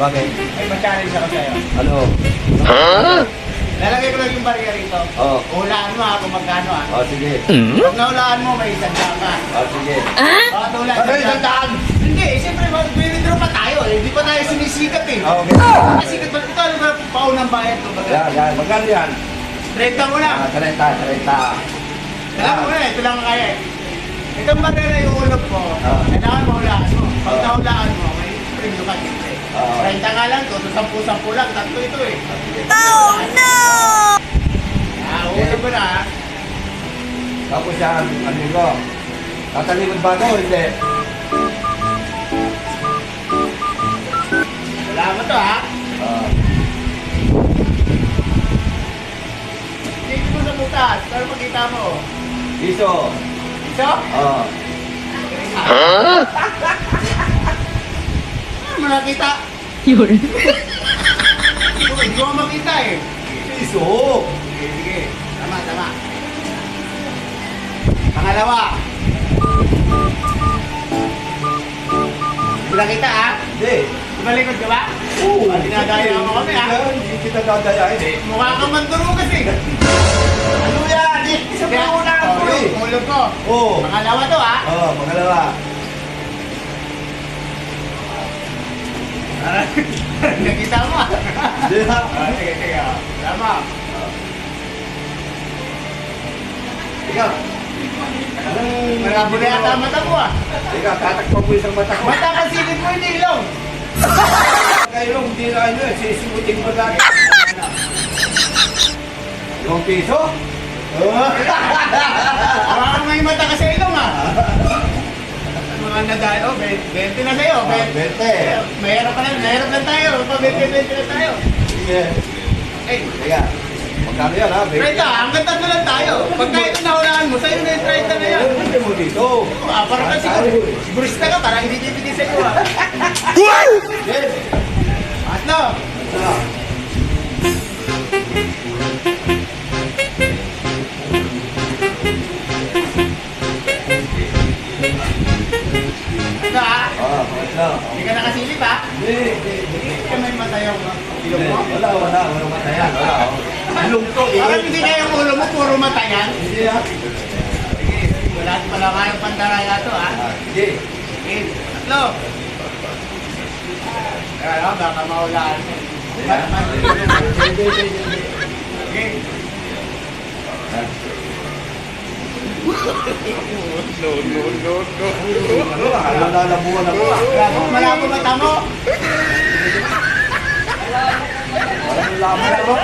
Bakit? Ay, mag-challenge ako sa'yo. Ano? Lalagay ko lang yung barya rito. Oo. Hulaan mo ha, kung magkano ha. Oh, sige. Pag nahulaan mo, may isang daan ka. Oh, sige. Baka tulad. Ano isang daan? Hindi, siyempre, mag-withdraw pa tayo eh. Hindi pa tayo sumisikat eh. Oh, okay. Sikat ba? Ito, ano ba, paunang bayad ko ba? Yan, yan. Magkano yan? 30 mo lang. 30. Kailangan mo na, ito lang ang kaya eh. Itong barya na yung ulog ko, kailangan mahulaan mo. Pag nahulaan mo, may premium ka siyempre. 30 nga lang to, 10 lang, tatlo ito eh. Oh no! Ulog ko na ha. Tapos yan, amigo. Tatalikod ba ito o hindi? Wala mo to ha. Ah. Tingin mo sa butas, para makita mo. Piso. Iso? Oh. Ano mo nakita? Yun. Hindi ko makita eh. Piso. Sige, sige. Tama. Pangalawa. Hindi nakita ha? Hindi. Tumalikod ka ba? Oo. Dinadaya mo kami ha? Hindi kita dadayain eh. Mukha kang manduro kasi. Ano yan? Isa pa ako na ako eh. Mulog ko. Oo. Pangalawa to ha? Oo, pangalawa. Nakita mo ha? Hindi ha? Sige. Tama. Ikaw. Anong... Malabo na yata ang mata mo ha? Ikaw, tatakpan mo isang mata ko. Mata kasilip mo hindi ilong. Kayo, hindi na ano eh. Sisimutin mo lang. Yung piso? Parang may mata ka sa ilong ha? Mga nadalo, 20 na sa'yo. 20. Mahirap lang tayo. Pa-20 na tayo. Sige. Eh, Teka, magkano yan ha? 30, hanggang tatlo lang tayo. Pagka ito nahulaan mo, sa'yo na yung 30 na yan. Hindi mo dito. Parang ka sigurista ka, parang hindi bibigay sa'yo ha. Yes. Atlo, atlo ha. Ano? Hindi ka nakasilip ha. Hindi ka may matayong ilong mo. Wala. Walang mata yan. Wala. Ilong to eh. Parang hindi kaya yung ulo mo, puro mata yan. Hindi ha? Sige, wala nga yung pandaraya to ha. Sige. Sige, tatlo. Kaya baka maulaan mo. Sige. Ano? Nalalabuan ako ah. Malabo mata mo. Walang laman ako.